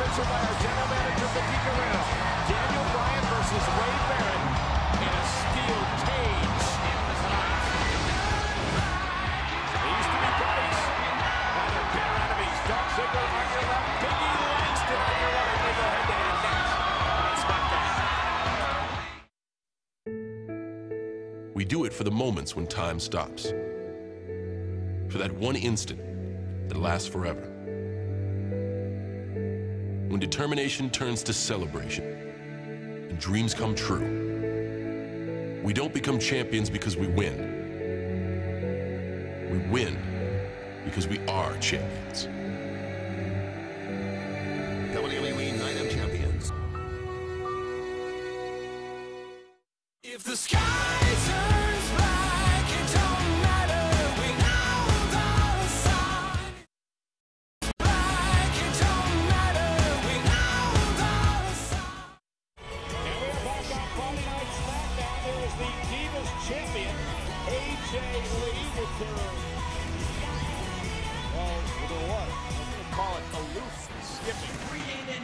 official by our general manager, Vicky Guerrero. Daniel Bryan versus Wade Barrett in a steel cage tonight. They used to be buddies. Now they're bitter enemies. Dolph Ziggler on your left, Big E Langston on your right. They go head-to-head next on SmackDown. We do it for the moments when time stops. For that one instant that lasts forever. When determination turns to celebration and dreams come true. We don't become champions because we win. We win because we are champions. WWE Night of Champions. If the sky turns black, it don't matter. We know the sign. Black, it don't matter. We know the sign. And we're back on Friday Night SmackDown. There is the Divas Champion, AJ Lee, with her, well, with her what? I'm going to call it aloof skipping.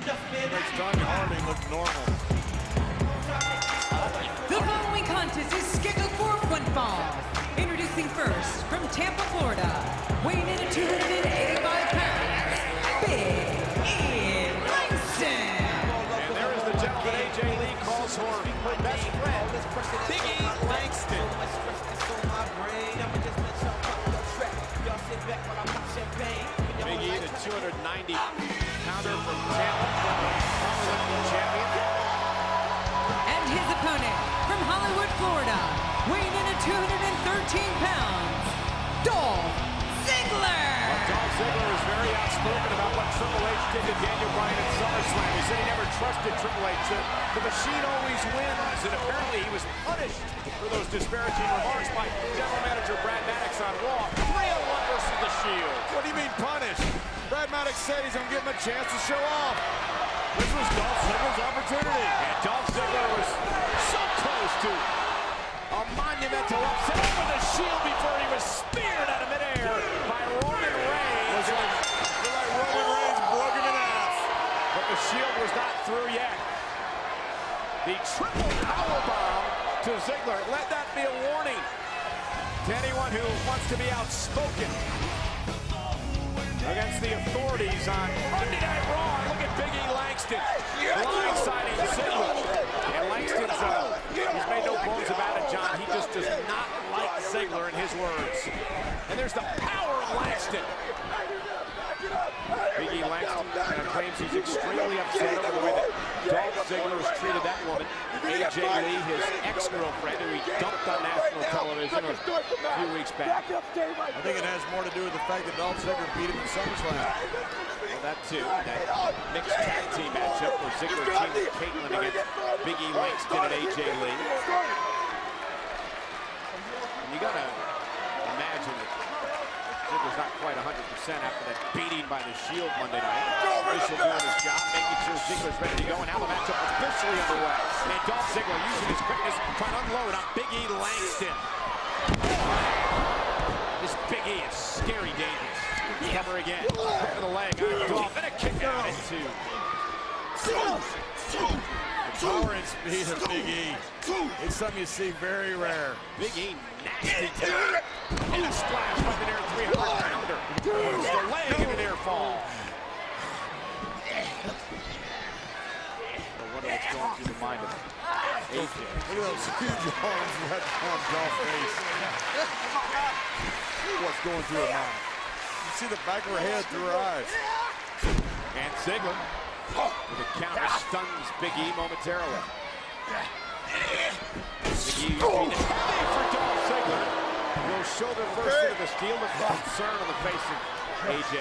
Makes Tony Harding look normal. The following contest is scheduled for one fall. Introducing first, from Tampa, Florida, weighing in at 285 pounds, Big E Langston. And there is the gentleman AJ Lee calls her best friend, Big E Langston. Big E, the 290-pounder from Tampa, former champion. And his opponent, from Hollywood, Florida, weighing in at 213 pounds, Dolph Ziggler. Well, Dolph Ziggler is very outspoken about what Triple H did to Daniel Bryan at SummerSlam. He said he never trusted Triple H. The machine always wins, and apparently he was punished for those disparaging remarks by General Manager Brad Maddox on Raw. 3-on-1 versus The Shield. What do you mean punished? Brad Maddox said he's going to give him a chance to show off. This was Dolph Ziggler's opportunity. And Dolph Ziggler was so close to a monumental upset over The Shield before he was speared out of midair by Roman Reigns. It was like Roman Reigns broke him in half. But The Shield was not through yet. The triple powerbomb to Ziggler. Let that be a warning to anyone who wants to be outspoken against the authorities on Monday Night Raw. Look at Big E Langston blindsiding Ziggler. And Langston's he's made no bones about it, John. He just does not like Ziggler in his words. And there's the power of Langston. Big E Langston claims he's extremely upset over the way that Dolph Ziggler has treated that woman, AJ Lee, his ex-girlfriend, who he dumped on national television a few weeks back. I think it has more to do with the fact that Dolph Ziggler beat him in SummerSlam. Well, that too. That mixed tag team matchup where Ziggler teamed with Caitlyn against Big E Langston and AJ Lee. And you gotta imagine that Ziggler's not quite 100% after that beating by The Shield Monday night. Official doing his job, making sure Ziggler's ready to go, and now the matchup officially underway. And Dolph Ziggler using his quickness, trying to unload on Big E Langston. This Big E is scary dangerous. Cover again. Hook of the leg on Dolph, and a kick out into. The power and speed of Big E. It's something you see very rare. Big E nasty tonight. And a splash by the near 300-pounder. It's the leg in an air fall. I wonder what's going through the mind of AJ. Look at those huge arms wrapped on Dolph's face. See what's going through her mind. You see the back of her head through her eyes. And Ziggler with a counter stuns Big E momentarily. Big E being heavy for Dolph Ziggler. Will shoulder first into the steel, but concern on the face of AJ.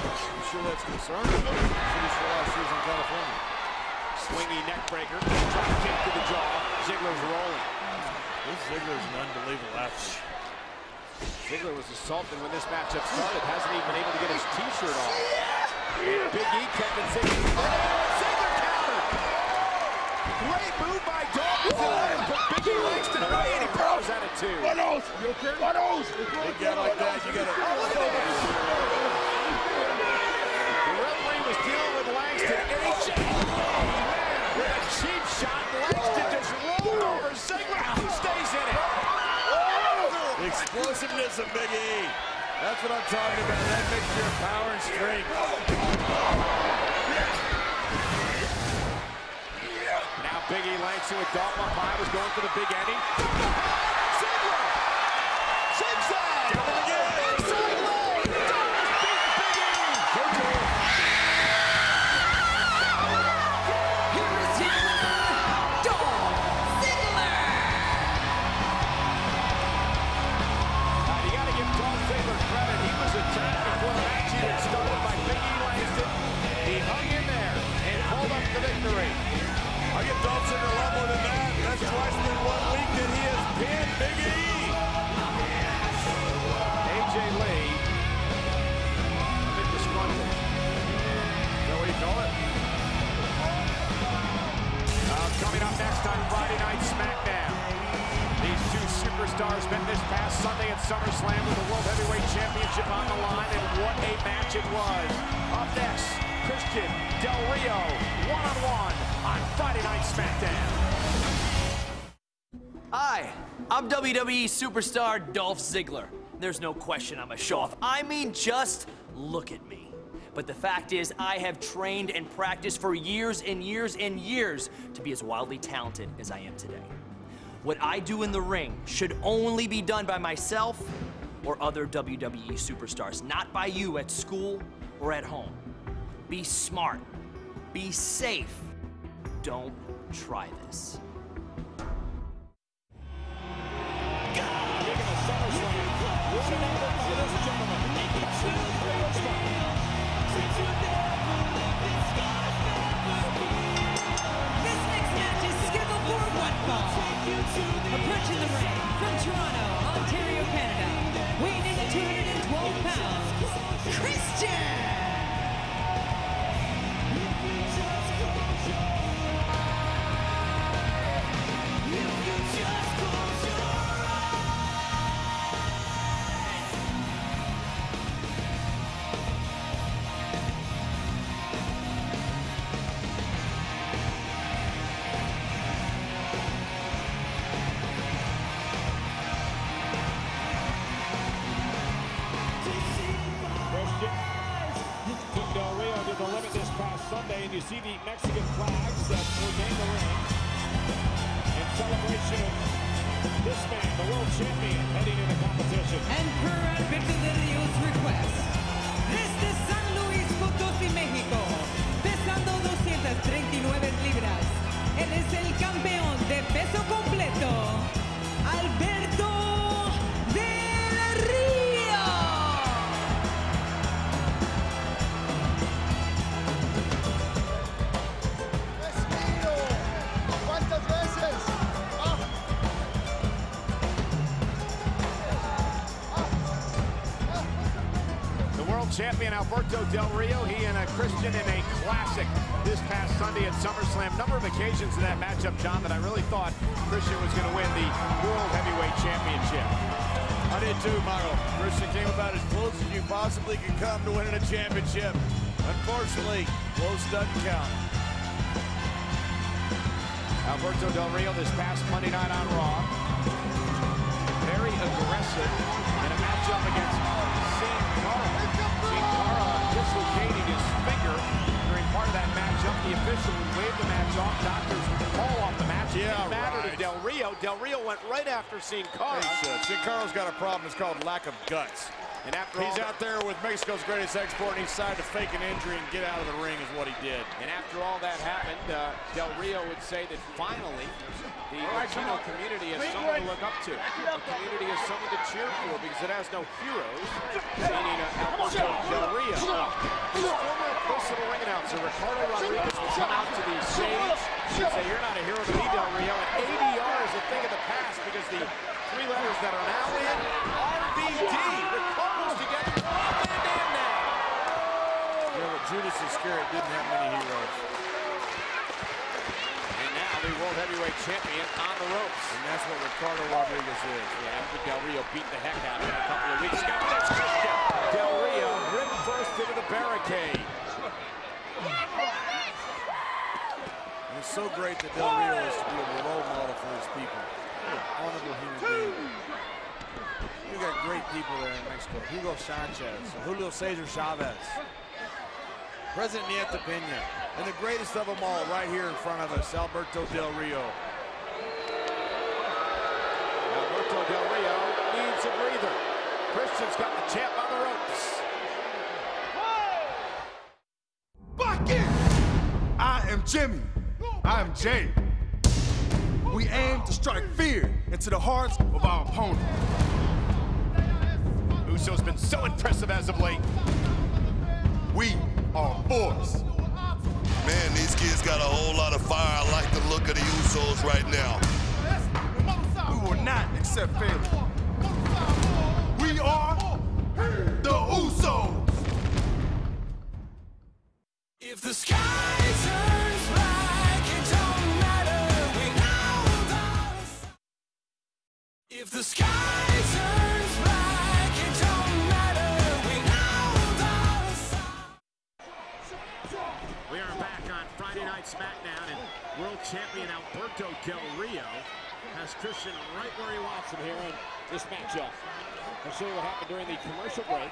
I'm sure that's concerning. She just realized she was in California. Swinging neck breaker, drop kick to the jaw. Ziggler's rolling. This Ziggler's an unbelievable athlete. Ziggler was assaulted when this matchup started. Hasn't even been able to get his t-shirt off. And Big E kept it Ziggler. Ziggler countered. Great move by Dolph. But Big E Langston away, and he powers at it too. Big guy like that, you gotta. The explosiveness of Big E. That's what I'm talking about, that mixture of power and strength. Now Big E lanks to a Dolphin up high, was going for the Big Eddie. Ziggler! Zigzag! Inside low! Dolph beat Big E! Here is your winner, Dolph Ziggler. You got to give Dolph Ziggler credit. He was attacked before the match even started by Big E Langston. He hung in there and pulled up the victory. I'll give Dolph Ziggler a lot more than that. That's twice in 1 week that he has pinned Big E. AJ Lee, a bit disgruntled. Is that what you call it? Coming up next on Friday Night Smackdown. These two superstars met this past Sunday at SummerSlam with the World Heavyweight Championship on the line, and what a match it was. Up next, Christian Del Rio, one-on-one on Friday Night Smackdown. Hi, I'm WWE superstar Dolph Ziggler. There's no question I'm a show-off. I mean, just look at me. But the fact is, I have trained and practiced for years and years and years to be as wildly talented as I am today. What I do in the ring should only be done by myself or other WWE superstars, not by you at school or at home. Be smart. Be safe. Don't try this. This next match is scheduled for one fall. Approaching the ring from Toronto, Ontario, Canada, weighing in at 212 pounds, Christian! Del Rio did the limit this past Sunday, and you see the Mexican flags that ordain the ring in celebration of this man, the world champion, heading into competition. And per Alberto Del Rio's request, desde San Luis Potosí, México, pesando 239 libras, él es el campeón de peso completo, Alberto Del Rio. ¿Cuántas veces? The world champion Alberto Del Rio, he and Christian in a classic this past Sunday at SummerSlam. Number of occasions in that matchup, John, that I really thought Christian was going to win the World Heavyweight Championship. I did too, Michael. Christian came about as close as you possibly could come to winning a championship. Unfortunately, close doesn't count. Alberto Del Rio this past Monday night on Raw. Very aggressive in a matchup against Sin Cara. Sin Cara dislocating his finger during part of that matchup. The official would wave the match off. Doctors would call off the match. It didn't matter to Del Rio. Del Rio went right after Sin Cara. Sin Cara's got a problem. It's called lack of guts. And after He's out there with Mexico's greatest export, and he decided to fake an injury and get out of the ring is what he did. And after all that happened, Del Rio would say that finally the Latino community is someone to look up to. The community is someone to cheer for because it has no heroes, meaning Alberto Del Rio. His former personal ring announcer, Ricardo Rodriguez, will come out to the stage and say, "You're not a hero to me, Del Rio." And ADR is a thing of the past because the three letters that are now in RBD. Ricardo's together. Van Dam now. Yeah, but Judas Iscariot didn't have many heroes. And now the World Heavyweight Champion on the ropes. And that's what Ricardo Rodriguez is. Yeah, after Del Rio beat the heck out of him a couple of weeks ago. There's Christian. Del Rio rib first into the barricade. And it's so great that Del Rio is to be a role model for his people. What an honorable human being. great people there in Mexico. Hugo Sanchez, Julio Cesar Chavez, President Nieto Peña, and the greatest of them all right here in front of us, Alberto Del Rio. Alberto Del Rio needs a breather. Christian's got the champ on the ropes. I am Jimmy. I am Jay. We aim to strike fear into the hearts of our opponent. Uso's been so impressive as of late. We are a force. Man, these kids got a whole lot of fire. I like the look of the Usos right now. We will not accept failure. We are the Usos. If the sky turns black, it don't matter. We know the sun. If the sky turns black, it don't matter. We know the sun. We are back on Friday Night Smackdown, and world champion Alberto Del Rio has Christian right where he wants him here in this matchup. I'll show you what happened during the commercial break.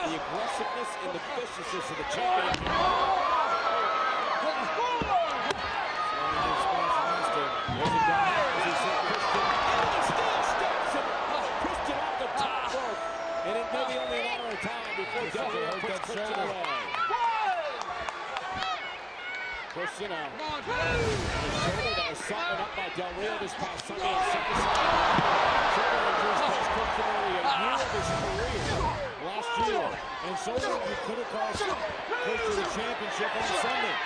The aggressiveness and the viciousness of the champion. Christian off the top rope, and it may be only a matter of time before Del Rio puts Christian away. Christian on the shoulder that was softened up by Del Rio this past Sunday on SummerSlam. Shoulder injuries cost Christian nearly a year of his career last year, and shoulder injury could have cost Christian the championship on Sunday.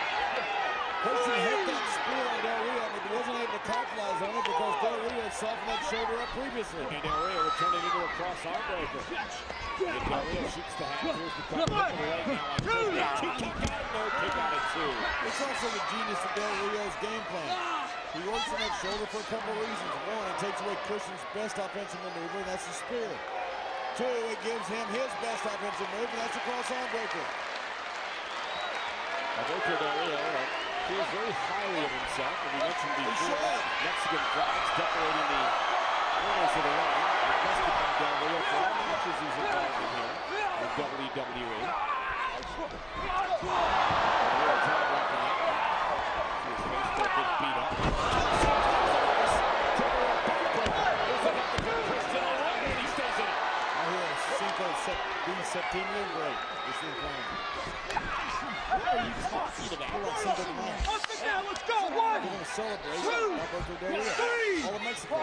Christian hit that spear on Del Rio, but he wasn't able to capitalize on it because Del Rio had softened that shoulder up previously. And Del Rio returning into a cross arm breaker. And Del Rio shoots the half, here's the cover, looking right now on Christian. No kick out at two. It's also the genius of Del Rio's game plan. He works on that shoulder for a couple of reasons. One, it takes away Christian's best offensive maneuver, and that's the spear. Two, it gives him his best offensive move, and that's a cross arm breaker. Alberto Del Rio feels very highly of himself, and we mentioned before Mexican flags decorating the corners of the ring, requested by Del Rio for all matches he's involved in here in WWE. September break. This is playing. What are you talking about? Let's go. One, we're going to celebrate Alberto Del Rio. All of Mexico.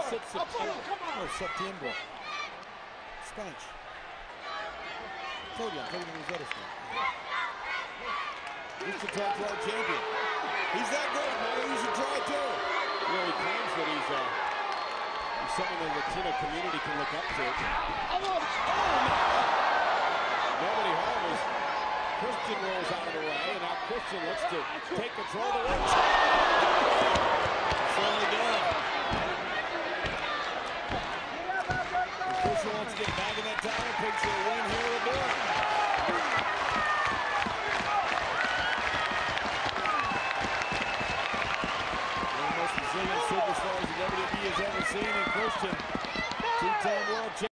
September. Spanish. Told you, I'm taking these other stuff. He's the top flight champion. He's that great, man. You should try too. Well, he claims that he's someone the Latino community can look up to. Nobody home as Christian rolls out of the way, and now Christian looks to take control of the ring. Certainly does. If Christian wants to get back in that title picture, a win here will do it. One of the most resilient superstars the WWE has ever seen in Christian. Two-time world champion.